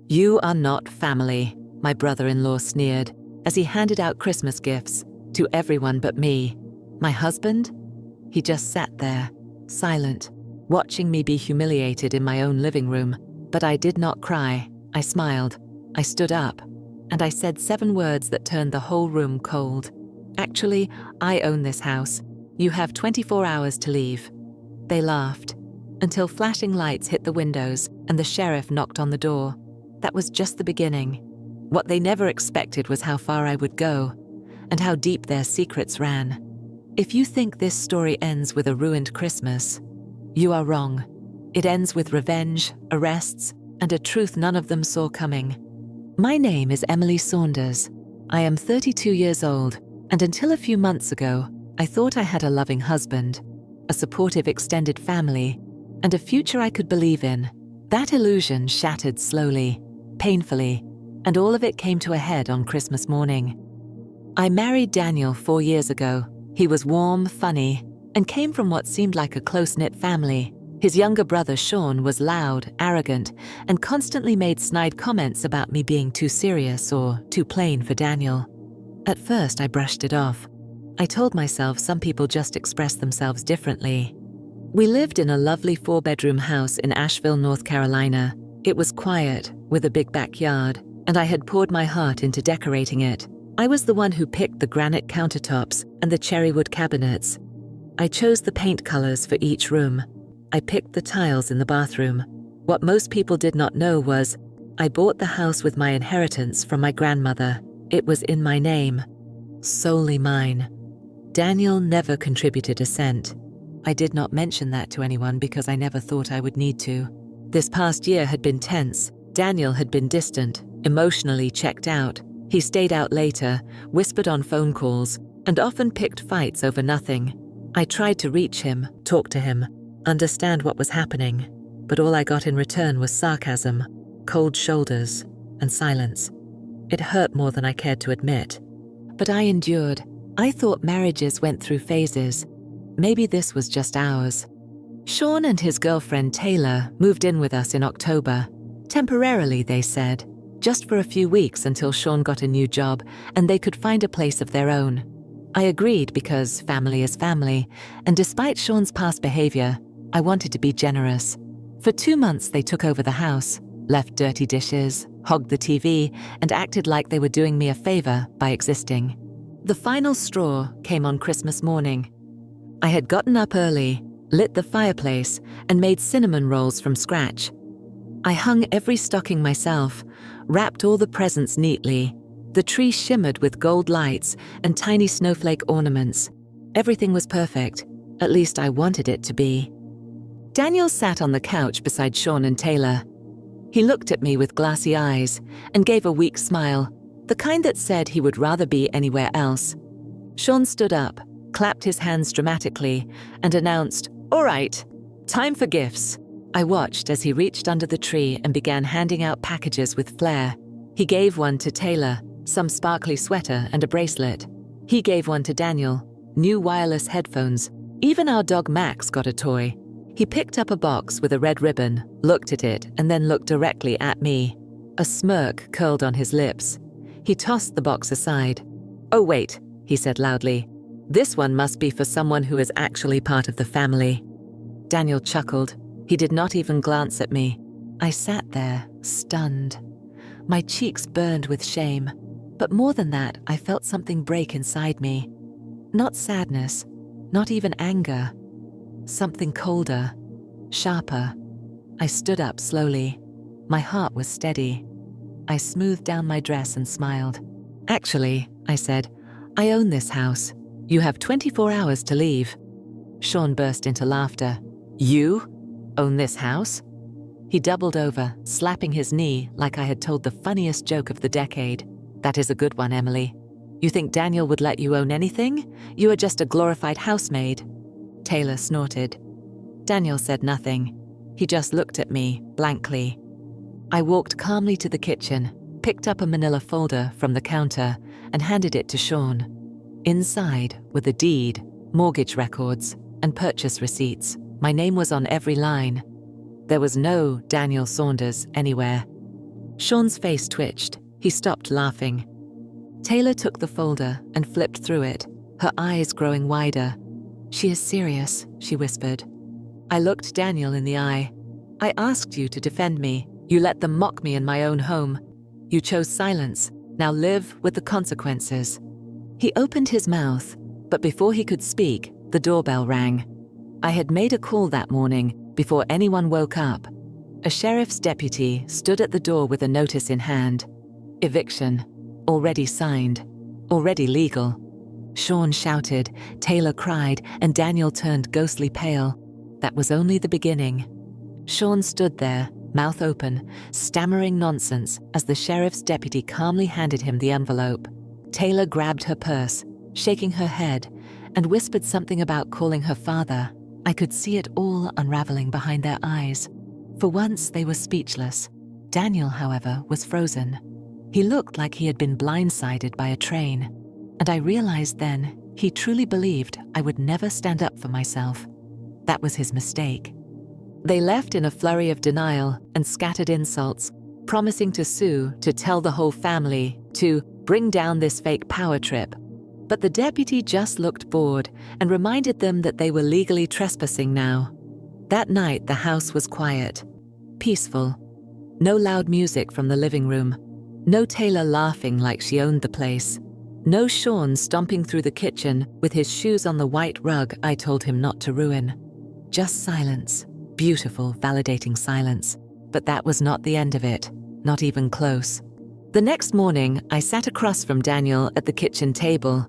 "You are not family," my brother-in-law sneered as he handed out Christmas gifts to everyone but me. My husband? He just sat there, silent, watching me be humiliated in my own living room. But I did not cry. I smiled. I stood up. And I said 7 words that turned the whole room cold. "Actually, I own this house. You have 24 hours to leave." They laughed, until flashing lights hit the windows and the sheriff knocked on the door. That was just the beginning. What they never expected was how far I would go, and how deep their secrets ran. If you think this story ends with a ruined Christmas, you are wrong. It ends with revenge, arrests, and a truth none of them saw coming. My name is Emily Saunders. I am 32 years old, and until a few months ago, I thought I had a loving husband, a supportive extended family, and a future I could believe in. That illusion shattered slowly, painfully, and all of it came to a head on Christmas morning. I married Daniel 4 years ago. He was warm, funny, and came from what seemed like a close-knit family. His younger brother Sean was loud, arrogant, and constantly made snide comments about me being too serious or too plain for Daniel. At first, I brushed it off. I told myself some people just express themselves differently. We lived in a lovely 4-bedroom house in Asheville, North Carolina. It was quiet, with a big backyard, and I had poured my heart into decorating it. I was the one who picked the granite countertops and the cherrywood cabinets. I chose the paint colors for each room. I picked the tiles in the bathroom. What most people did not know was, I bought the house with my inheritance from my grandmother. It was in my name, solely mine. Daniel never contributed a cent. I did not mention that to anyone because I never thought I would need to. This past year had been tense. Daniel had been distant, emotionally checked out. He stayed out later, whispered on phone calls, and often picked fights over nothing. I tried to reach him, talk to him, understand what was happening, but all I got in return was sarcasm, cold shoulders, and silence. It hurt more than I cared to admit. But I endured. I thought marriages went through phases. Maybe this was just ours. Sean and his girlfriend Taylor moved in with us in October. Temporarily, they said, just for a few weeks until Sean got a new job and they could find a place of their own. I agreed because family is family, and despite Sean's past behavior, I wanted to be generous. For 2 months they took over the house, left dirty dishes, hogged the TV, and acted like they were doing me a favor by existing. The final straw came on Christmas morning. I had gotten up early, lit the fireplace, and made cinnamon rolls from scratch. I hung every stocking myself, wrapped all the presents neatly. The tree shimmered with gold lights and tiny snowflake ornaments. Everything was perfect, at least I wanted it to be. Daniel sat on the couch beside Sean and Taylor. He looked at me with glassy eyes and gave a weak smile, the kind that said he would rather be anywhere else. Sean stood up, clapped his hands dramatically, and announced, "All right, time for gifts." I watched as he reached under the tree and began handing out packages with flair. He gave one to Taylor, some sparkly sweater and a bracelet. He gave one to Daniel, new wireless headphones. Even our dog Max got a toy. He picked up a box with a red ribbon, looked at it, and then looked directly at me. A smirk curled on his lips. He tossed the box aside. "Oh wait," he said loudly. "This one must be for someone who is actually part of the family." Daniel chuckled. He did not even glance at me. I sat there, stunned. My cheeks burned with shame. But more than that, I felt something break inside me. Not sadness, not even anger. Something colder, sharper. I stood up slowly. My heart was steady. I smoothed down my dress and smiled. "Actually," I said, "I own this house. You have 24 hours to leave." Sean burst into laughter. "You own this house?" He doubled over, slapping his knee like I had told the funniest joke of the decade. "That is a good one, Emily. You think Daniel would let you own anything? You are just a glorified housemaid." Taylor snorted. Daniel said nothing. He just looked at me, blankly. I walked calmly to the kitchen, picked up a manila folder from the counter, and handed it to Sean. Inside were the deed, mortgage records, and purchase receipts. My name was on every line. There was no Daniel Saunders anywhere. Sean's face twitched. He stopped laughing. Taylor took the folder and flipped through it, her eyes growing wider. "She is serious," she whispered. I looked Daniel in the eye. "I asked you to defend me. You let them mock me in my own home. You chose silence. Now live with the consequences." He opened his mouth, but before he could speak, the doorbell rang. I had made a call that morning before anyone woke up. A sheriff's deputy stood at the door with a notice in hand. Eviction. Already signed. Already legal. Sean shouted, Taylor cried, and Daniel turned ghostly pale. That was only the beginning. Sean stood there, mouth open, stammering nonsense as the sheriff's deputy calmly handed him the envelope. Taylor grabbed her purse, shaking her head, and whispered something about calling her father. I could see it all unraveling behind their eyes. For once, they were speechless. Daniel, however, was frozen. He looked like he had been blindsided by a train, and I realized then he truly believed I would never stand up for myself. That was his mistake. They left in a flurry of denial and scattered insults, promising to sue, to tell the whole family, to bring down this fake power trip. But the deputy just looked bored and reminded them that they were legally trespassing now. That night, the house was quiet, peaceful. No loud music from the living room. No Taylor laughing like she owned the place. No Sean stomping through the kitchen with his shoes on the white rug I told him not to ruin. Just silence. Beautiful, validating silence. But that was not the end of it. Not even close. The next morning, I sat across from Daniel at the kitchen table.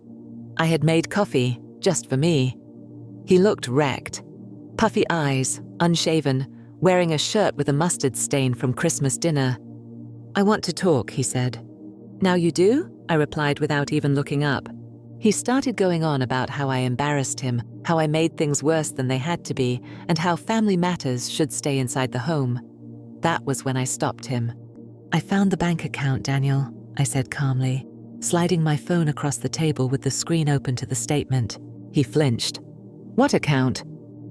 I had made coffee, just for me. He looked wrecked. Puffy eyes, unshaven, wearing a shirt with a mustard stain from Christmas dinner. "I want to talk," he said. "Now you do?" I replied without even looking up. He started going on about how I embarrassed him, how I made things worse than they had to be, and how family matters should stay inside the home. That was when I stopped him. "I found the bank account, Daniel," I said calmly, sliding my phone across the table with the screen open to the statement. He flinched. "What account?"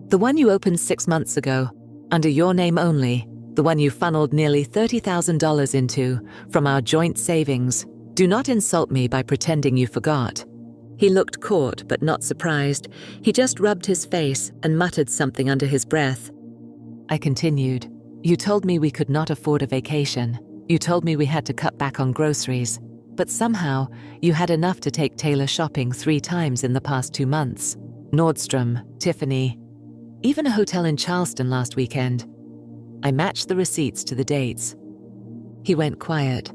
"The one you opened 6 months ago, under your name only, the one you funneled nearly $30,000 into from our joint savings. Do not insult me by pretending you forgot." He looked caught but not surprised. He just rubbed his face and muttered something under his breath. I continued. "You told me we could not afford a vacation. You told me we had to cut back on groceries. But somehow, you had enough to take Taylor shopping 3 times in the past 2 months. Nordstrom, Tiffany, even a hotel in Charleston last weekend. I matched the receipts to the dates." He went quiet.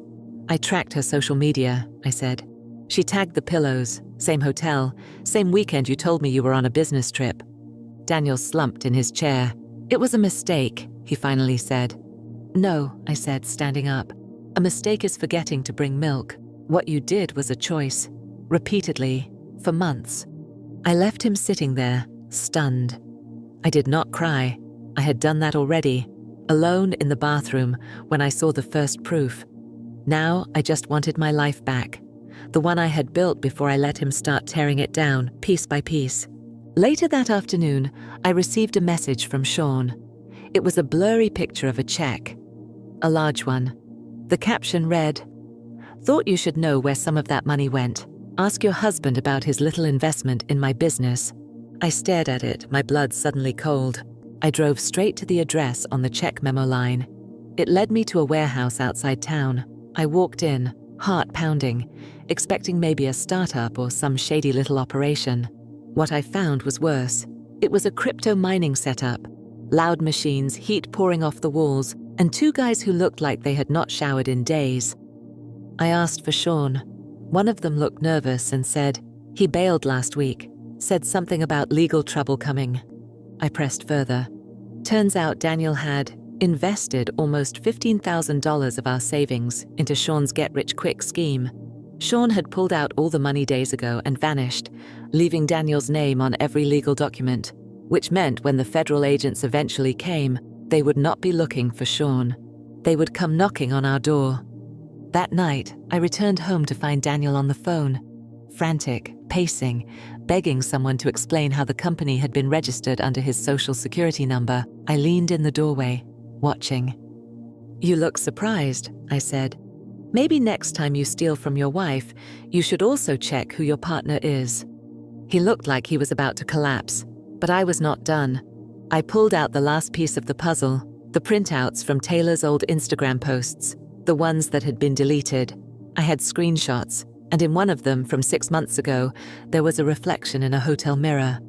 "I tracked her social media," I said. "She tagged the pillows, same hotel, same weekend you told me you were on a business trip." Daniel slumped in his chair. "It was a mistake," he finally said. "No," I said, standing up. "A mistake is forgetting to bring milk. What you did was a choice. Repeatedly, for months." I left him sitting there, stunned. I did not cry. I had done that already, alone in the bathroom when I saw the first proof. Now I just wanted my life back, the one I had built before I let him start tearing it down, piece by piece. Later that afternoon, I received a message from Sean. It was a blurry picture of a check, a large one. The caption read, "Thought you should know where some of that money went. Ask your husband about his little investment in my business." I stared at it, my blood suddenly cold. I drove straight to the address on the check memo line. It led me to a warehouse outside town. I walked in, heart pounding, expecting maybe a startup or some shady little operation. What I found was worse. It was a crypto mining setup. Loud machines, heat pouring off the walls, and 2 guys who looked like they had not showered in days. I asked for Sean. One of them looked nervous and said, "He bailed last week. Said something about legal trouble coming." I pressed further. Turns out Daniel had invested almost $15,000 of our savings into Sean's get-rich-quick scheme. Sean had pulled out all the money days ago and vanished, leaving Daniel's name on every legal document, which meant when the federal agents eventually came, they would not be looking for Sean. They would come knocking on our door. That night, I returned home to find Daniel on the phone, frantic, pacing, begging someone to explain how the company had been registered under his social security number. I leaned in the doorway, watching. You look surprised, I said. Maybe next time you steal from your wife, you should also check who your partner is. He looked like he was about to collapse, but I was not done. I pulled out the last piece of the puzzle, the printouts from Taylor's old Instagram posts, the ones that had been deleted. I had screenshots, and in one of them from 6 months ago, there was a reflection in a hotel mirror.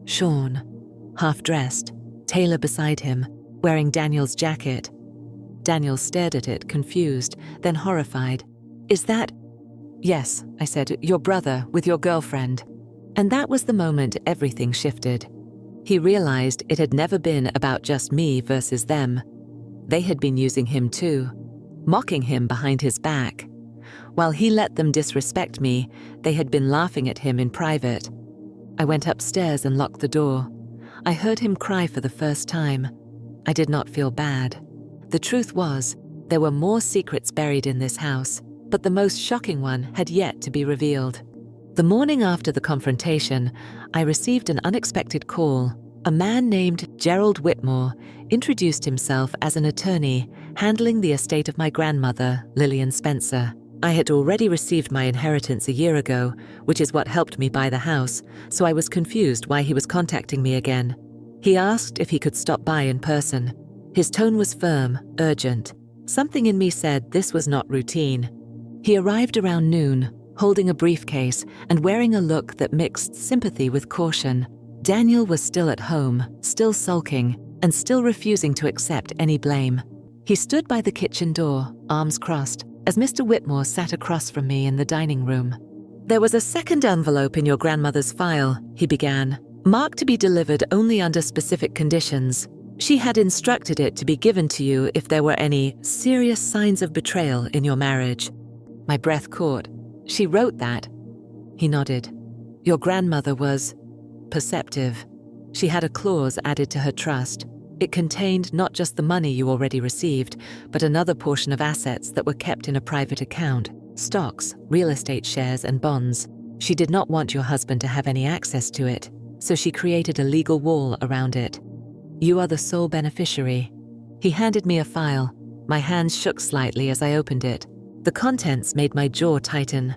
Sean, half-dressed, Taylor beside him, wearing Daniel's jacket. Daniel stared at it, confused, then horrified. Is that? Yes, I said, your brother with your girlfriend. And that was the moment everything shifted. He realized it had never been about just me versus them. They had been using him too, mocking him behind his back. While he let them disrespect me, they had been laughing at him in private. I went upstairs and locked the door. I heard him cry for the first time. I did not feel bad. The truth was, there were more secrets buried in this house, but the most shocking one had yet to be revealed. The morning after the confrontation, I received an unexpected call. A man named Gerald Whitmore introduced himself as an attorney handling the estate of my grandmother, Lillian Spencer. I had already received my inheritance a year ago, which is what helped me buy the house, so I was confused why he was contacting me again. He asked if he could stop by in person. His tone was firm, urgent. Something in me said this was not routine. He arrived around noon, holding a briefcase and wearing a look that mixed sympathy with caution. Daniel was still at home, still sulking, and still refusing to accept any blame. He stood by the kitchen door, arms crossed, as Mr. Whitmore sat across from me in the dining room. There was a second envelope in your grandmother's file, he began, marked to be delivered only under specific conditions. She had instructed it to be given to you if there were any serious signs of betrayal in your marriage. My breath caught. She wrote that. He nodded. Your grandmother was perceptive. She had a clause added to her trust. It contained not just the money you already received, but another portion of assets that were kept in a private account, stocks, real estate shares, and bonds. She did not want your husband to have any access to it, so she created a legal wall around it. You are the sole beneficiary. He handed me a file. My hands shook slightly as I opened it. The contents made my jaw tighten.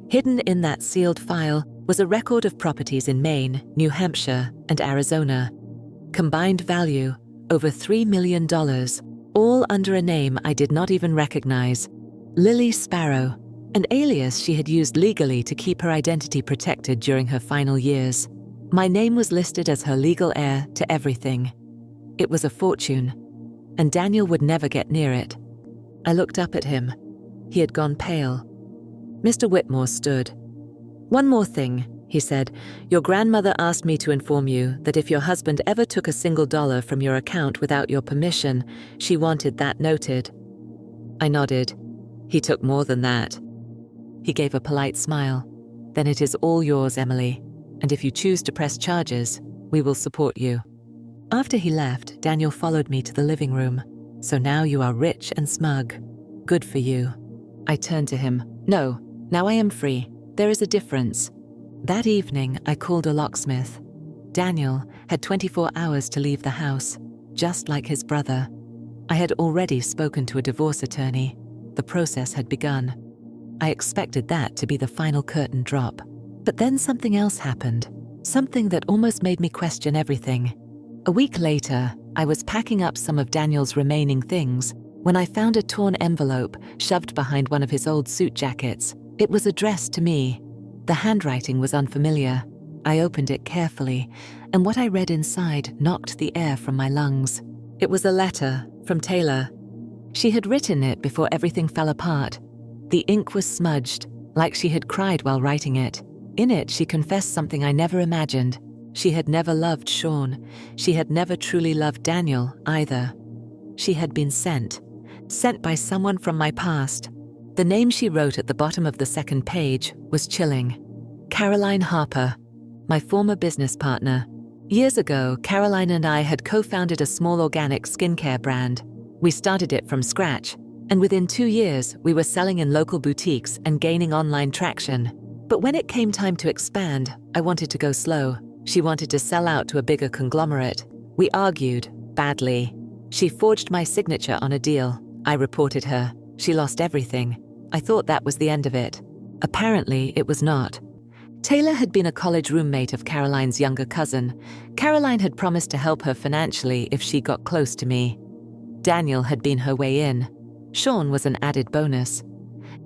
Hidden in that sealed file was a record of properties in Maine, New Hampshire, and Arizona. Combined value, over $3 million, all under a name I did not even recognize. Lily Sparrow, an alias she had used legally to keep her identity protected during her final years. My name was listed as her legal heir to everything. It was a fortune, and Daniel would never get near it. I looked up at him. He had gone pale. Mr. Whitmore stood. One more thing, he said. Your grandmother asked me to inform you that if your husband ever took a single dollar from your account without your permission, she wanted that noted. I nodded. He took more than that. He gave a polite smile. Then it is all yours, Emily, and if you choose to press charges, we will support you. After he left, Daniel followed me to the living room. So now you are rich and smug. Good for you. I turned to him. No, now I am free. There is a difference. That evening, I called a locksmith. Daniel had 24 hours to leave the house, just like his brother. I had already spoken to a divorce attorney. The process had begun. I expected that to be the final curtain drop. But then something else happened. Something that almost made me question everything. A week later, I was packing up some of Daniel's remaining things when I found a torn envelope shoved behind one of his old suit jackets. It was addressed to me. The handwriting was unfamiliar. I opened it carefully, and what I read inside knocked the air from my lungs. It was a letter from Taylor. She had written it before everything fell apart. The ink was smudged, like she had cried while writing it. In it, she confessed something I never imagined. She had never loved Sean. She had never truly loved Daniel either. She had been sent by someone from my past. The name she wrote at the bottom of the second page was chilling. Caroline Harper, my former business partner. Years ago, Caroline and I had co-founded a small organic skincare brand. We started it from scratch, and within 2 years, we were selling in local boutiques and gaining online traction. But when it came time to expand, I wanted to go slow. She wanted to sell out to a bigger conglomerate. We argued, badly. She forged my signature on a deal. I reported her. She lost everything. I thought that was the end of it. Apparently, it was not. Taylor had been a college roommate of Caroline's younger cousin. Caroline had promised to help her financially if she got close to me. Daniel had been her way in. Sean was an added bonus.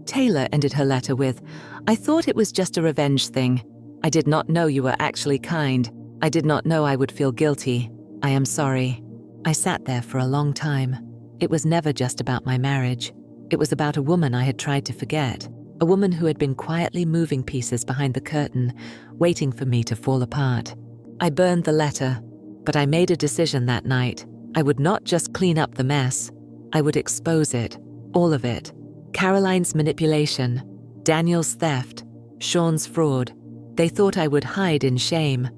Taylor ended her letter with, "I thought it was just a revenge thing. I did not know you were actually kind. I did not know I would feel guilty. I am sorry." I sat there for a long time. It was never just about my marriage. It was about a woman I had tried to forget, a woman who had been quietly moving pieces behind the curtain, waiting for me to fall apart. I burned the letter, but I made a decision that night. I would not just clean up the mess. I would expose it, all of it. Caroline's manipulation, Daniel's theft, Sean's fraud. They thought I would hide in shame.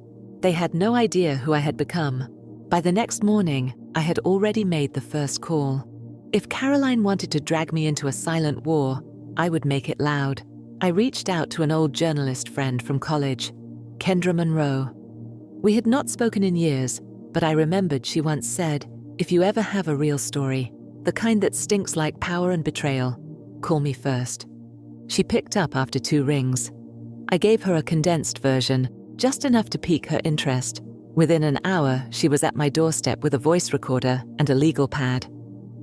They had no idea who I had become. By the next morning, I had already made the first call. If Caroline wanted to drag me into a silent war, I would make it loud. I reached out to an old journalist friend from college, Kendra Monroe. We had not spoken in years, but I remembered she once said, "If you ever have a real story, the kind that stinks like power and betrayal, call me first." She picked up after 2 rings. I gave her a condensed version, just enough to pique her interest. Within an hour, she was at my doorstep with a voice recorder and a legal pad.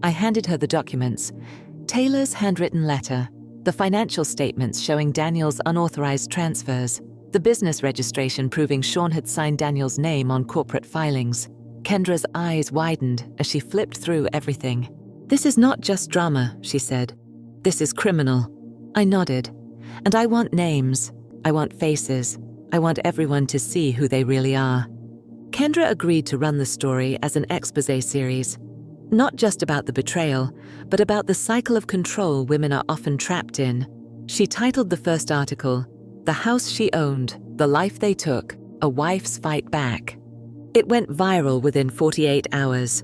I handed her the documents. Taylor's handwritten letter, the financial statements showing Daniel's unauthorized transfers, the business registration proving Sean had signed Daniel's name on corporate filings. Kendra's eyes widened as she flipped through everything. "This is not just drama," she said. "This is criminal." I nodded. "And I want names. I want faces. I want everyone to see who they really are." Kendra agreed to run the story as an exposé series, not just about the betrayal, but about the cycle of control women are often trapped in. She titled the first article, "The House She Owned, The Life They Took, A Wife's Fight Back." It went viral within 48 hours.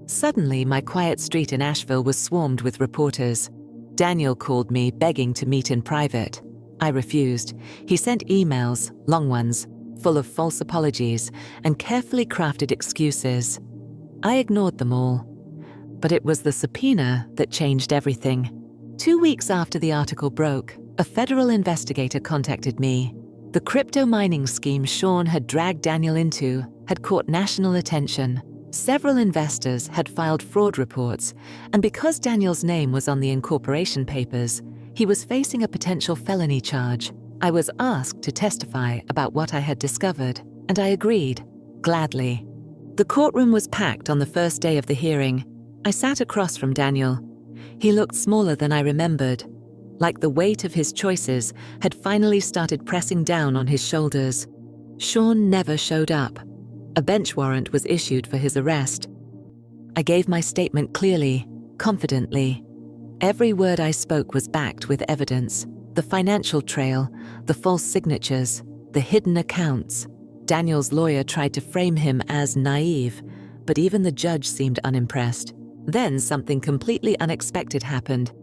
Suddenly, my quiet street in Asheville was swarmed with reporters. Daniel called me, begging to meet in private. I refused. He sent emails, long ones, full of false apologies and carefully crafted excuses. I ignored them all. But it was the subpoena that changed everything. 2 weeks after the article broke, a federal investigator contacted me. The crypto mining scheme Sean had dragged Daniel into had caught national attention. Several investors had filed fraud reports, and because Daniel's name was on the incorporation papers, he was facing a potential felony charge. I was asked to testify about what I had discovered, and I agreed, gladly. The courtroom was packed on the first day of the hearing. I sat across from Daniel. He looked smaller than I remembered, like the weight of his choices had finally started pressing down on his shoulders. Sean never showed up. A bench warrant was issued for his arrest. I gave my statement clearly, confidently. Every word I spoke was backed with evidence. The financial trail, the false signatures, the hidden accounts. Daniel's lawyer tried to frame him as naive, but even the judge seemed unimpressed. Then something completely unexpected happened.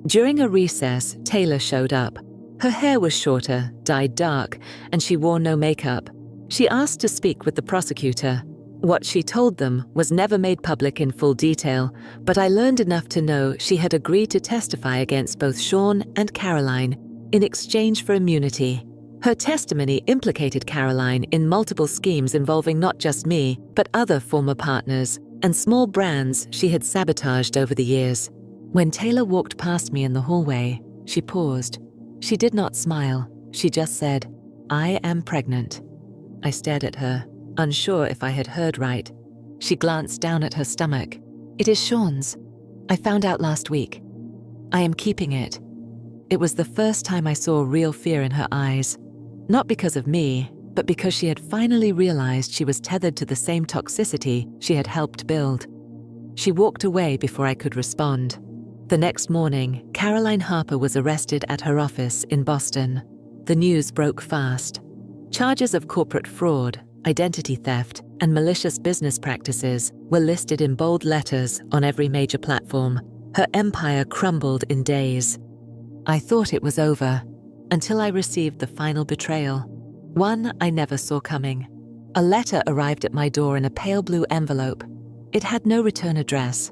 During a recess, Taylor showed up. Her hair was shorter, dyed dark, and she wore no makeup. She asked to speak with the prosecutor. What she told them was never made public in full detail, but I learned enough to know she had agreed to testify against both Sean and Caroline in exchange for immunity. Her testimony implicated Caroline in multiple schemes involving not just me, but other former partners and small brands she had sabotaged over the years. When Taylor walked past me in the hallway, she paused. She did not smile. She just said, "I am pregnant." I stared at her, unsure if I had heard right. She glanced down at her stomach. "It is Sean's. I found out last week. I am keeping it." It was the first time I saw real fear in her eyes. Not because of me, but because she had finally realized she was tethered to the same toxicity she had helped build. She walked away before I could respond. The next morning, Caroline Harper was arrested at her office in Boston. The news broke fast. Charges of corporate fraud, identity theft, and malicious business practices were listed in bold letters on every major platform. Her empire crumbled in days. I thought it was over, until I received the final betrayal. One I never saw coming. A letter arrived at my door in a pale blue envelope. It had no return address.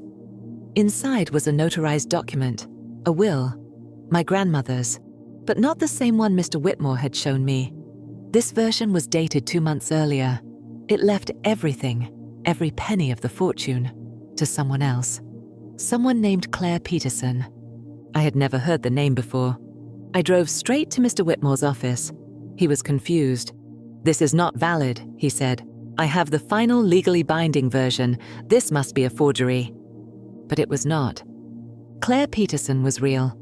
Inside was a notarized document, a will, my grandmother's, but not the same one Mr. Whitmore had shown me. This version was dated 2 months earlier. It left everything, every penny of the fortune, to someone else. Someone named Claire Peterson. I had never heard the name before. I drove straight to Mr. Whitmore's office. He was confused. "This is not valid," he said. "I have the final legally binding version. This must be a forgery." But it was not. Claire Peterson was real.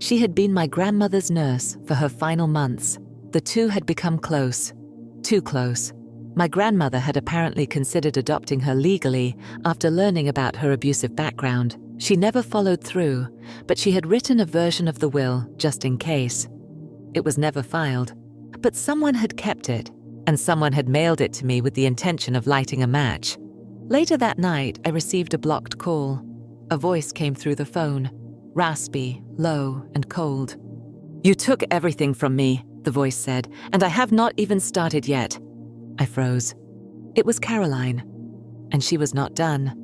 She had been my grandmother's nurse for her final months. The two had become close. Too close. My grandmother had apparently considered adopting her legally after learning about her abusive background. She never followed through, but she had written a version of the will just in case. It was never filed, but someone had kept it, and someone had mailed it to me with the intention of lighting a match. Later that night, I received a blocked call. A voice came through the phone, raspy, low, and cold. "You took everything from me," the voice said, "and I have not even started yet." I froze. It was Caroline, and she was not done.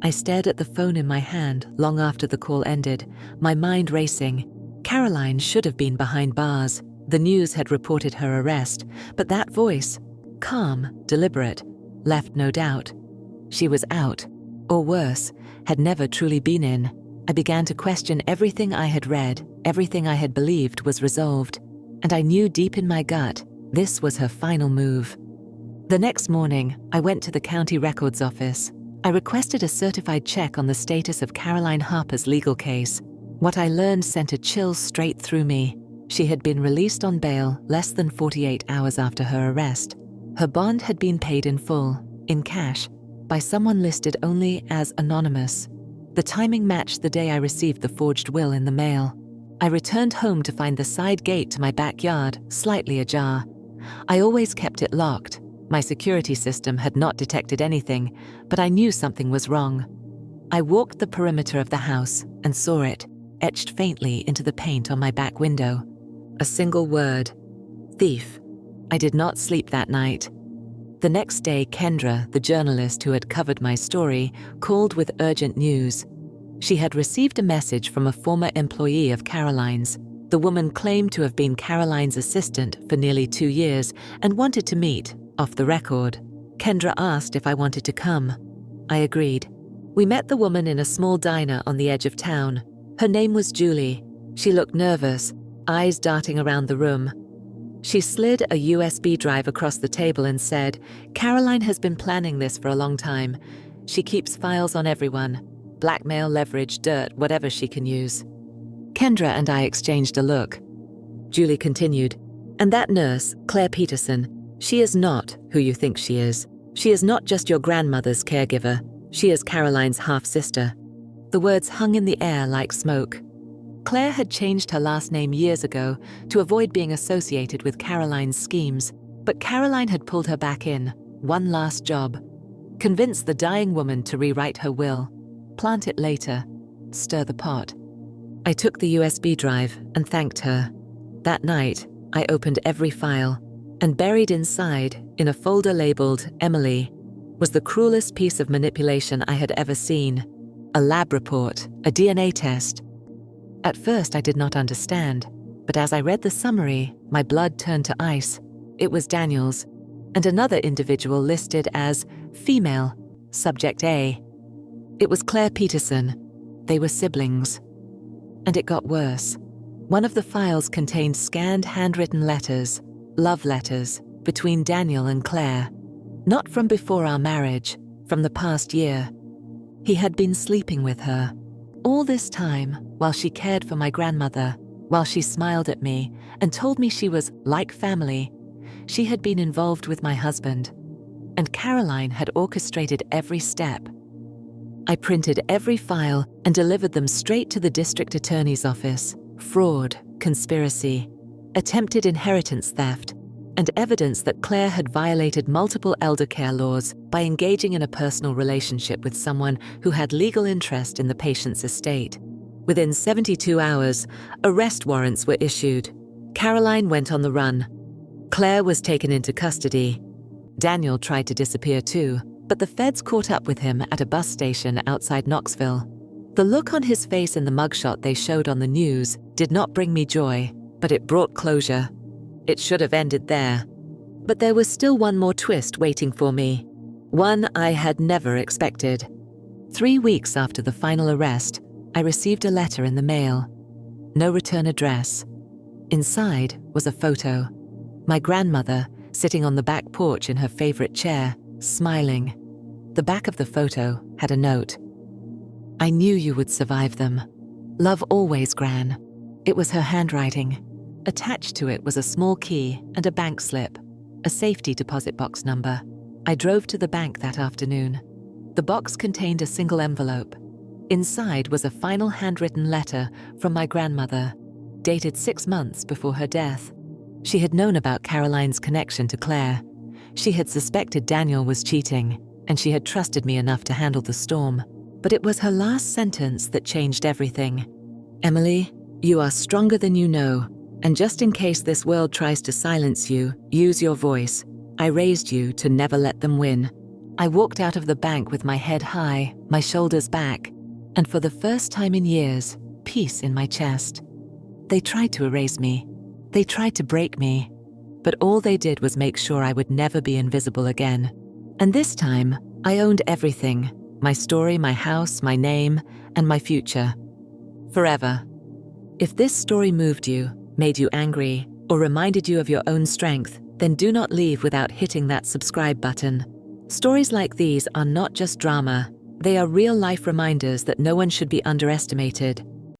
I stared at the phone in my hand long after the call ended, my mind racing. Caroline should have been behind bars. The news had reported her arrest, but that voice, calm, deliberate, left no doubt. She was out, or worse, had never truly been in. I began to question everything I had read, everything I had believed was resolved, and I knew deep in my gut this was her final move. The next morning, I went to the county records office. I requested a certified check on the status of Caroline Harper's legal case. What I learned sent a chill straight through me. She had been released on bail less than 48 hours after her arrest. Her bond had been paid in full, in cash, by someone listed only as anonymous. The timing matched the day I received the forged will in the mail. I returned home to find the side gate to my backyard slightly ajar. I always kept it locked. My security system had not detected anything, but I knew something was wrong. I walked the perimeter of the house and saw it, etched faintly into the paint on my back window. A single word: thief. I did not sleep that night. The next day, Kendra, the journalist who had covered my story, called with urgent news. She had received a message from a former employee of Caroline's. The woman claimed to have been Caroline's assistant for nearly 2 years and wanted to meet, off the record. Kendra asked if I wanted to come. I agreed. We met the woman in a small diner on the edge of town. Her name was Julie. She looked nervous, eyes darting around the room. She slid a USB drive across the table and said, "Caroline has been planning this for a long time. She keeps files on everyone. Blackmail, leverage, dirt, whatever she can use." Kendra and I exchanged a look. Julie continued, "And that nurse, Claire Peterson, she is not who you think she is. She is not just your grandmother's caregiver. She is Caroline's half-sister." The words hung in the air like smoke. Claire had changed her last name years ago to avoid being associated with Caroline's schemes, but Caroline had pulled her back in, one last job. Convince the dying woman to rewrite her will, plant it later, stir the pot. I took the USB drive and thanked her. That night, I opened every file, and buried inside, in a folder labeled Emily, was the cruelest piece of manipulation I had ever seen. A lab report, a DNA test. At first I did not understand, but as I read the summary, my blood turned to ice. It was Daniel's, and another individual listed as female, subject A. It was Claire Peterson. They were siblings. And it got worse. One of the files contained scanned handwritten letters, love letters, between Daniel and Claire. Not from before our marriage, from the past year. He had been sleeping with her. All this time, while she cared for my grandmother, while she smiled at me and told me she was like family, she had been involved with my husband. And Caroline had orchestrated every step. I printed every file and delivered them straight to the district attorney's office. Fraud, conspiracy, attempted inheritance theft, and evidence that Claire had violated multiple elder care laws by engaging in a personal relationship with someone who had legal interest in the patient's estate. Within 72 hours, arrest warrants were issued. Caroline went on the run. Claire was taken into custody. Daniel tried to disappear too, but the feds caught up with him at a bus station outside Knoxville. The look on his face in the mugshot they showed on the news did not bring me joy, but it brought closure. It should have ended there. But there was still one more twist waiting for me, one I had never expected. 3 weeks after the final arrest, I received a letter in the mail. No return address. Inside was a photo. My grandmother, sitting on the back porch in her favorite chair, smiling. The back of the photo had a note. "I knew you would survive them. Love always, Gran." It was her handwriting. Attached to it was a small key and a bank slip, a safety deposit box number. I drove to the bank that afternoon. The box contained a single envelope. Inside was a final handwritten letter from my grandmother, dated 6 months before her death. She had known about Caroline's connection to Claire. She had suspected Daniel was cheating, and she had trusted me enough to handle the storm. But it was her last sentence that changed everything. "Emily, you are stronger than you know, and just in case this world tries to silence you, use your voice. I raised you to never let them win." I walked out of the bank with my head high, my shoulders back, and for the first time in years, peace in my chest. They tried to erase me. They tried to break me. But all they did was make sure I would never be invisible again. And this time, I owned everything: my story, my house, my name, and my future. Forever. If this story moved you, made you angry, or reminded you of your own strength, then do not leave without hitting that subscribe button. Stories like these are not just drama. They are real-life reminders that no one should be underestimated,